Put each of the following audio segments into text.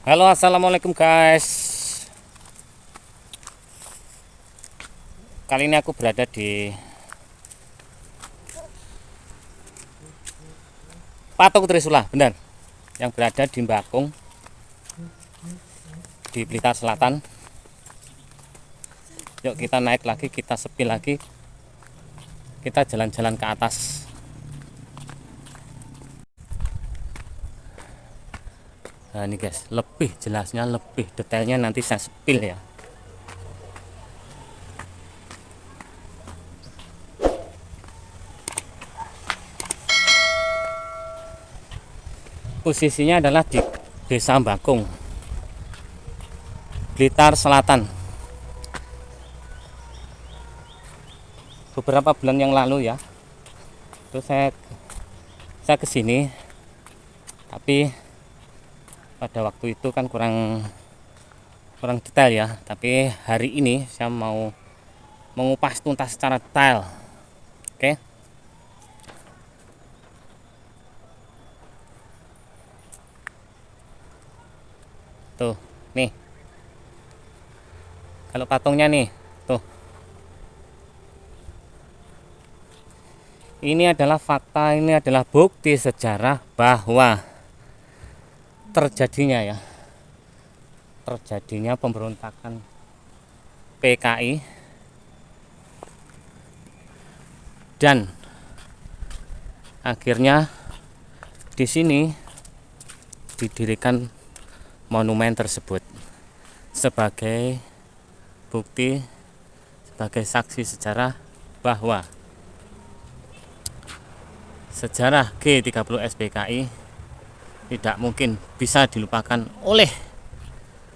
Halo, assalamualaikum guys. Kali ini aku berada di Patung Trisula, benar. Yang berada di Bakung, di Blitar Selatan. Yuk kita naik lagi, kita sepi lagi. Kita jalan-jalan ke atas. Nah ini guys, lebih jelasnya, lebih detailnya nanti saya spill ya. Posisinya adalah di Desa Bakung, Blitar Selatan. Beberapa bulan yang lalu ya, itu saya ke sini, tapi pada waktu itu kan kurang detail ya. Tapi hari ini saya mau mengupas tuntas secara detail. Oke. Tuh, nih. Kalau patungnya nih, tuh. Ini adalah fakta, ini adalah bukti sejarah bahwa terjadinya pemberontakan PKI dan akhirnya di sini didirikan monumen tersebut sebagai bukti, sebagai saksi sejarah bahwa sejarah G30 SPKI tidak mungkin bisa dilupakan oleh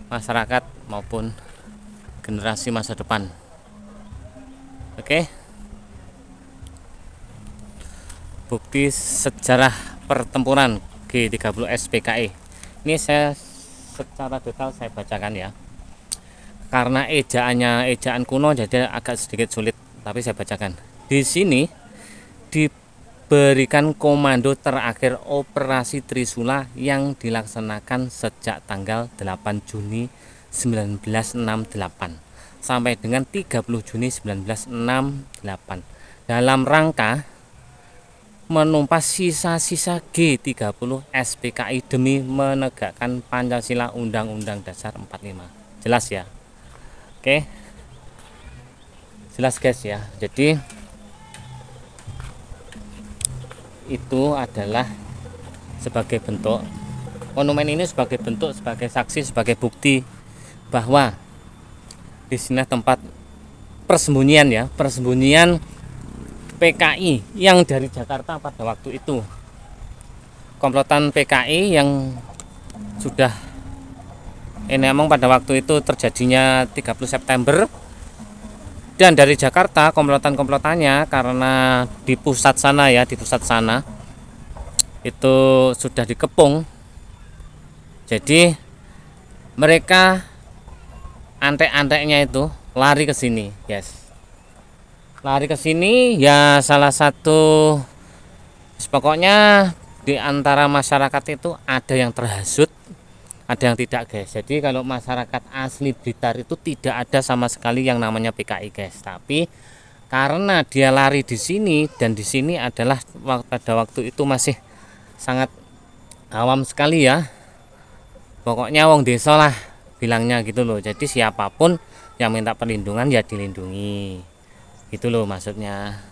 masyarakat maupun generasi masa depan. Oke. Bukti sejarah pertempuran G30 SPKI. Ini saya secara detail saya bacakan ya. Karena ejaan kuno jadi agak sedikit sulit, tapi saya bacakan. Di sini diberikan komando terakhir Operasi Trisula yang dilaksanakan sejak tanggal 8 Juni 1968 sampai dengan 30 Juni 1968 dalam rangka menumpas sisa-sisa G30 SPKI demi menegakkan Pancasila Undang-Undang Dasar 45. Jelas ya? Oke. Jelas guys ya. Jadi itu adalah sebagai bentuk monumen ini, sebagai bentuk, sebagai saksi, sebagai bukti bahwa di sini tempat persembunyian ya, persembunyian PKI yang dari Jakarta pada waktu itu. Komplotan PKI yang sudah ini emang pada waktu itu terjadinya 30 September, dan dari Jakarta komplotan-komplotannya karena di pusat sana ya, di pusat sana itu sudah dikepung. Jadi mereka antek-anteknya itu lari ke sini, guys. Lari ke sini ya, salah satu pokoknya di antara masyarakat itu ada yang terhasut, ada yang tidak guys. Jadi kalau masyarakat asli Blitar itu tidak ada sama sekali yang namanya PKI guys. Tapi karena dia lari di sini, dan di sini adalah pada waktu itu masih sangat awam sekali ya. Pokoknya wong desa lah bilangnya gitu loh. Jadi siapapun yang minta perlindungan ya dilindungi. Gitu loh maksudnya.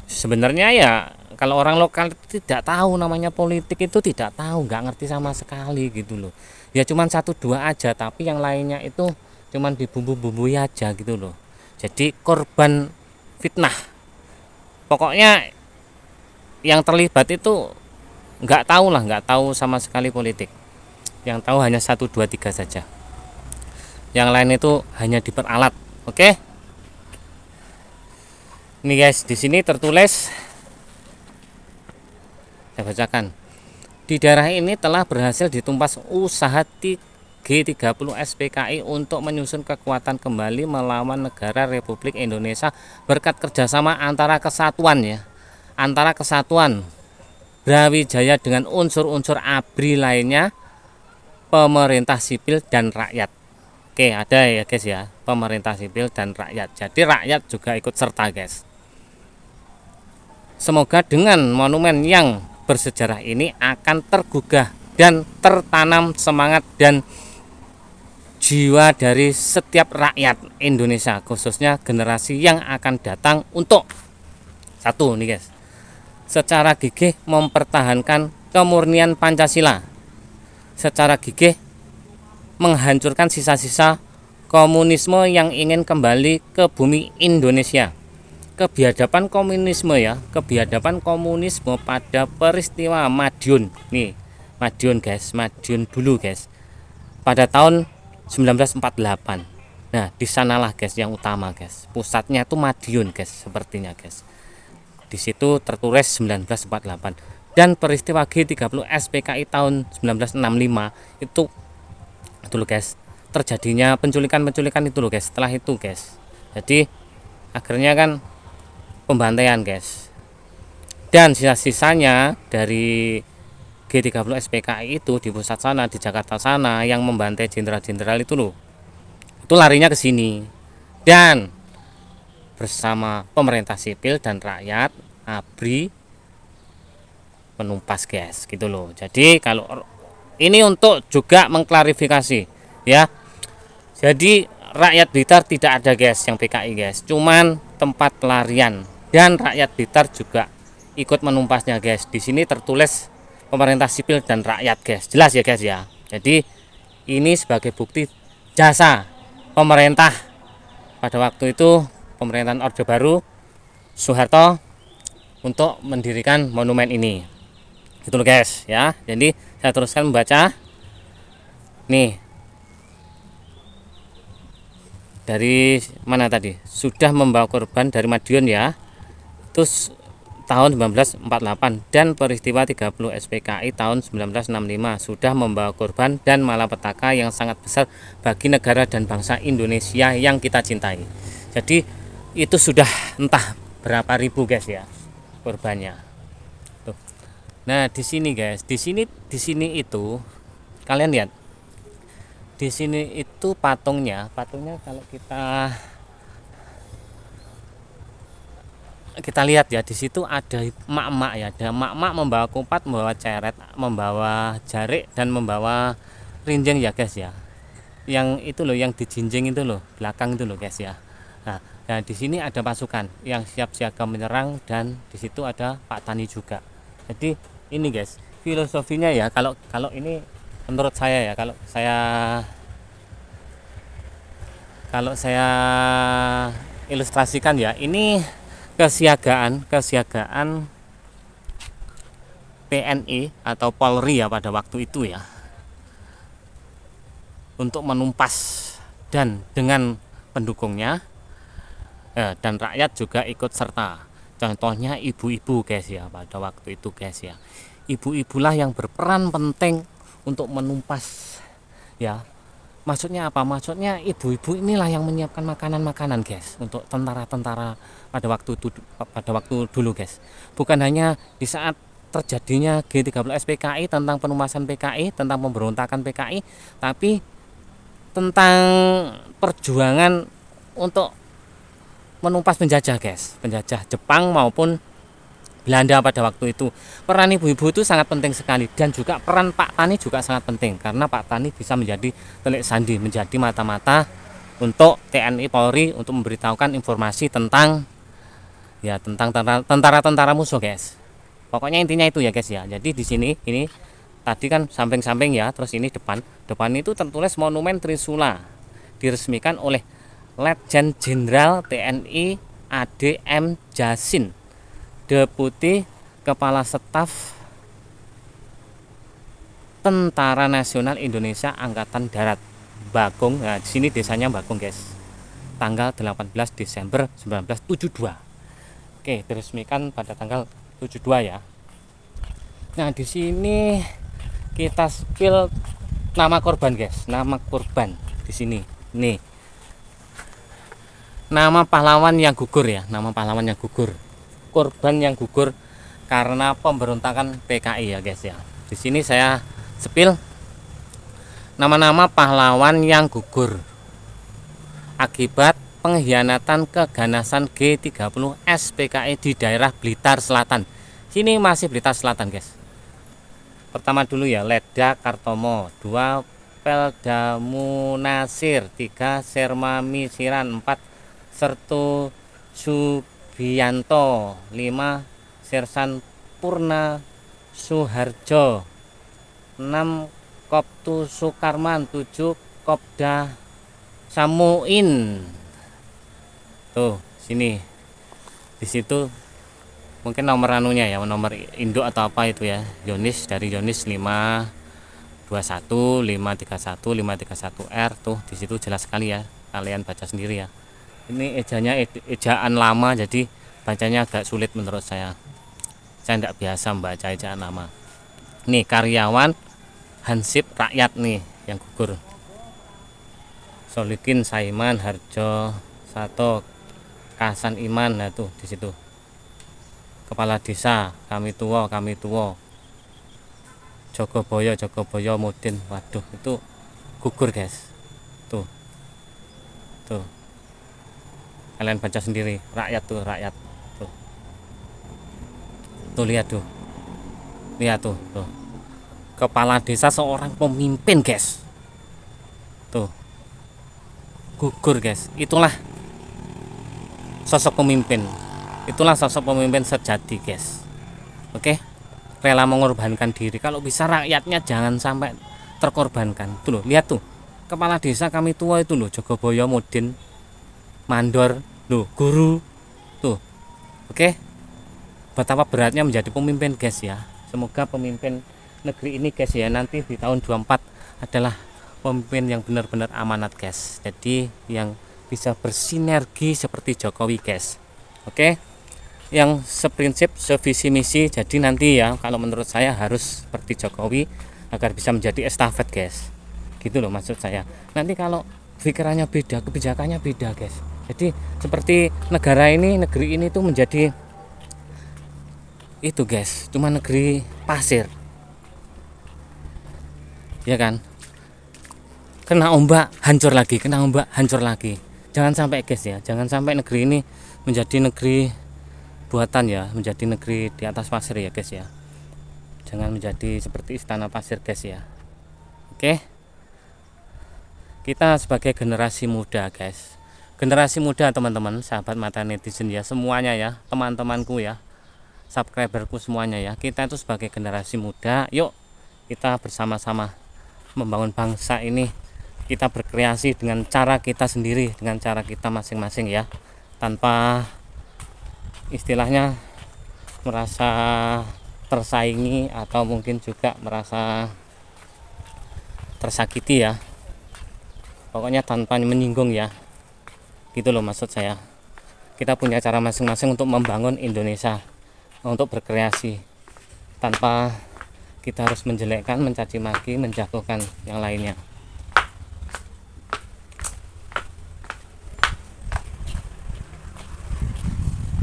Sebenarnya ya kalau orang lokal tidak tahu namanya politik, itu tidak tahu, nggak ngerti sama sekali gitu loh. Ya cuman 1-2 aja, tapi yang lainnya itu cuman dibumbu-bumbui aja gitu loh. Jadi korban fitnah. Pokoknya yang terlibat itu nggak tahu lah, nggak tahu sama sekali politik. Yang tahu hanya 1, 2, 3 saja. Yang lain itu hanya diperalat. Oke? Ini guys, di sini tertulis, saya bacakan. Di daerah ini telah berhasil ditumpas usaha G30 SPKI untuk menyusun kekuatan kembali melawan negara Republik Indonesia berkat kerjasama antara kesatuan Brawijaya dengan unsur-unsur ABRI lainnya pemerintah sipil dan rakyat. Oke, ada ya guys ya, pemerintah sipil dan rakyat. Jadi rakyat juga ikut serta guys. Semoga dengan monumen yang bersejarah ini akan tergugah dan tertanam semangat dan jiwa dari setiap rakyat Indonesia, khususnya generasi yang akan datang, untuk satu nih guys, secara gigih mempertahankan kemurnian Pancasila, secara gigih menghancurkan sisa-sisa komunisme yang ingin kembali ke bumi Indonesia. Kebiadaban komunisme ya, kebiadaban komunisme pada peristiwa Madiun nih, Madiun guys, Madiun dulu guys, pada tahun 1948. Nah, di sanalah guys yang utama guys, pusatnya itu Madiun guys, sepertinya guys. Di situ tertulis 1948, dan peristiwa G30 SPKI tahun 1965 itu loh guys, terjadinya penculikan itu loh guys. Setelah itu guys, jadi akhirnya kan pembantaian guys, dan sisa-sisanya dari G30 SPKI itu di pusat sana, di Jakarta sana, yang membantai jenderal-jenderal itu loh, itu larinya ke sini, dan bersama pemerintah sipil dan rakyat ABRI menumpas guys, gitu loh. Jadi kalau ini untuk juga mengklarifikasi ya, jadi rakyat Blitar tidak ada guys yang PKI guys, cuman tempat pelarian, dan rakyat Blitar juga ikut menumpasnya guys. Di sini tertulis pemerintah sipil dan rakyat guys, jelas ya guys ya. Jadi ini sebagai bukti jasa pemerintah pada waktu itu, pemerintahan Orde Baru Soeharto, untuk mendirikan monumen ini, gitu loh guys ya. Jadi saya teruskan membaca nih, dari mana tadi, sudah membawa korban dari Madiun ya, terus tahun 1948, dan peristiwa 30 SPKI tahun 1965 sudah membawa korban dan malapetaka yang sangat besar bagi negara dan bangsa Indonesia yang kita cintai. Jadi itu sudah entah berapa ribu guys ya korbannya. Tuh. Nah, di sini guys, di sini itu kalian lihat. Di sini itu patungnya kalau kita lihat ya, di situ ada emak-emak ya, ada emak-emak membawa kupat, membawa ceret, membawa jarik, dan membawa rinjeng ya guys ya. Yang itu loh, yang dijinjing itu loh, belakang itu loh guys ya. Nah, di sini ada pasukan yang siap siaga menyerang, dan di situ ada Pak Tani juga. Jadi ini guys, filosofinya ya, kalau ini menurut saya ya, kalau saya ilustrasikan ya, ini kesiagaan TNI atau Polri ya pada waktu itu ya, untuk menumpas, dan dengan pendukungnya dan rakyat juga ikut serta. Contohnya ibu-ibu guys ya, pada waktu itu guys ya, ibu-ibulah yang berperan penting untuk menumpas ya. Maksudnya apa? Maksudnya ibu-ibu inilah yang menyiapkan makanan-makanan guys untuk tentara-tentara pada waktu dulu guys. Bukan hanya di saat terjadinya G30 SPKI, tentang penumpasan PKI, tentang pemberontakan PKI, tapi tentang perjuangan untuk menumpas penjajah guys, penjajah Jepang maupun Belanda pada waktu itu. Peran ibu-ibu itu sangat penting sekali, dan juga peran Pak Tani juga sangat penting, karena Pak Tani bisa menjadi telik sandi, menjadi mata-mata untuk TNI Polri untuk memberitahukan informasi tentang tentara-tentara musuh guys. Pokoknya intinya itu ya guys ya. Jadi di sini ini tadi kan samping-samping ya, terus ini depan itu tertulis Monumen Trisula, diresmikan oleh Letjen Jenderal TNI ADM Jasin, Deputi Kepala Staf Tentara Nasional Indonesia Angkatan Darat, Bagong. Nah, di sini desanya Bagong guys. Tanggal 18 Desember 1972. Oke, diresmikan pada tanggal 72 ya. Nah, di sini kita spill nama korban guys, nama korban di sini. Nih. Nama pahlawan yang gugur ya, nama pahlawan yang gugur. Korban yang gugur karena pemberontakan PKI ya guys ya. Di sini saya spill nama-nama pahlawan yang gugur akibat pengkhianatan keganasan G30 SPKI di daerah Blitar Selatan. Sini masih Blitar Selatan, guys. Pertama dulu ya, Leda Kartomo, 2 Pelda Munasir, 3 Sermami Siran, 4 Sertu Subianto, 5 Sersan Purna Suharjo, 6 Koptu Sukarman, 7 Kopda Samuin. Tuh, sini. Di situ mungkin nomor anunya ya, nomor induk atau apa itu ya. Yonis, dari Yonis 521 531 531R tuh, di situ jelas sekali ya. Kalian baca sendiri ya. Ini ejanya ejaan lama, jadi bacanya agak sulit menurut saya. Saya tidak biasa membaca ejaan lama. Nih, karyawan Hansip Rakyat nih yang gugur. Solikin Saiman Harjo Sato Kasan Iman, nah tuh di situ. Kepala desa Kami Tuwo Jogoboyo Mudin, waduh itu gugur, guys. Tuh kalian baca sendiri, rakyat tuh, rakyat tuh lihat tuh kepala desa seorang pemimpin, guys, tuh gugur, guys. Itulah sosok pemimpin sejati, guys. Oke, rela mengorbankan diri. Kalau bisa rakyatnya jangan sampai terkorbankan. Tuh loh, lihat tuh kepala desa Kami Tua itu loh, Jogoboyo Mudin Mandor loh, guru tuh. Oke, betapa beratnya menjadi pemimpin, guys ya. Semoga pemimpin negeri ini, guys ya, nanti di tahun 24 adalah pemimpin yang benar-benar amanat, guys. Jadi yang bisa bersinergi seperti Jokowi, guys. Oke, yang seprinsip, sevisi misi. Jadi nanti ya, kalau menurut saya harus seperti Jokowi agar bisa menjadi estafet, guys. Gitu loh maksud saya. Nanti kalau pikirannya beda, kebijakannya beda, guys. Jadi seperti negeri ini tuh menjadi itu, guys, cuma negeri pasir, ya kan? Kena ombak hancur lagi, jangan sampai, guys ya, jangan sampai negeri ini menjadi negeri buatan ya, menjadi negeri di atas pasir ya, guys ya. Jangan menjadi seperti istana pasir, guys ya. Oke, kita sebagai generasi muda, guys, generasi muda, teman-teman, sahabat mata netizen ya, semuanya ya, teman-temanku ya, subscriberku semuanya ya, kita itu sebagai generasi muda, yuk kita bersama-sama membangun bangsa ini. Kita berkreasi dengan cara kita sendiri, dengan cara kita masing-masing ya, tanpa istilahnya merasa tersaingi atau mungkin juga merasa tersakiti ya, pokoknya tanpa menyinggung ya, gitu loh maksud saya. Kita punya cara masing-masing untuk membangun Indonesia, untuk berkreasi tanpa kita harus menjelekkan, mencaci maki, menjatuhkan yang lainnya.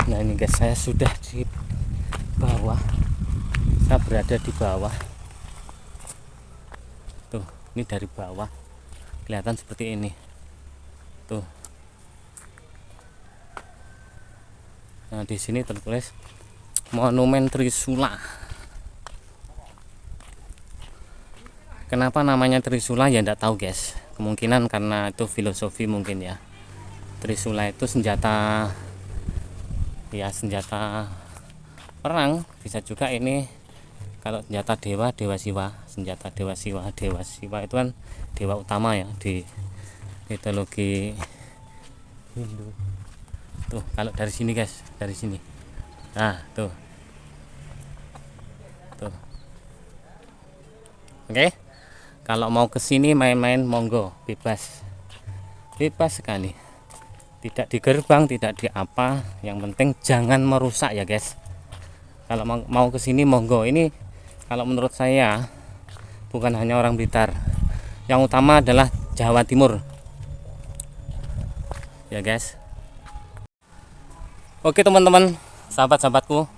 Nah ini, guys, saya sudah di bawah, saya berada di bawah tuh. Ini dari bawah kelihatan seperti ini tuh. Nah di sini tertulis Monumen Trisula. Kenapa namanya Trisula ya enggak tahu, guys. Kemungkinan karena itu filosofi mungkin ya. Trisula itu senjata ya, senjata perang. Bisa juga ini kalau senjata dewa siwa, senjata dewa siwa itu kan dewa utama ya di mitologi Hindu. Tuh kalau dari sini, guys, dari sini. Nah tuh oke. Kalau mau ke sini main-main monggo, bebas sekali, tidak di gerbang, tidak di apa, yang penting jangan merusak ya, guys. Kalau mau ke sini monggo. Ini kalau menurut saya bukan hanya orang Blitar, yang utama adalah Jawa Timur ya, guys. Oke teman-teman, sahabat-sahabatku,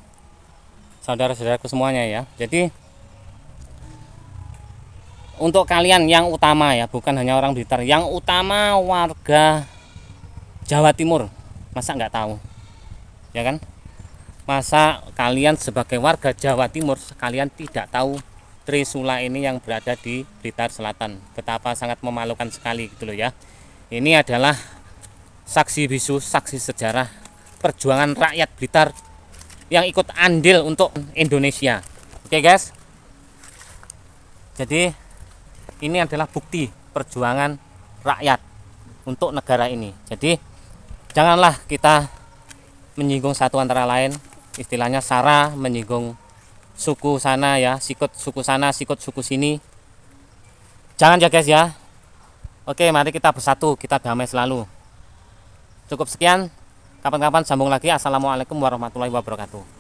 saudara-saudaraku semuanya ya. Jadi untuk kalian yang utama ya, bukan hanya orang Blitar, yang utama warga Jawa Timur, masa nggak tahu ya kan? Masa kalian sebagai warga Jawa Timur kalian tidak tahu Trisula ini yang berada di Blitar Selatan? Betapa sangat memalukan sekali gitu loh ya. Ini adalah saksi bisu, saksi sejarah perjuangan rakyat Blitar yang ikut andil untuk Indonesia. Oke guys, jadi ini adalah bukti perjuangan rakyat untuk negara ini. Jadi janganlah kita menyinggung satu antara lain, istilahnya sara menyinggung suku sana ya, sikut suku sana, sikut suku sini. Jangan ya guys ya. Oke, mari kita bersatu, kita damai selalu. Cukup sekian, kapan-kapan sambung lagi. Assalamualaikum warahmatullahi wabarakatuh.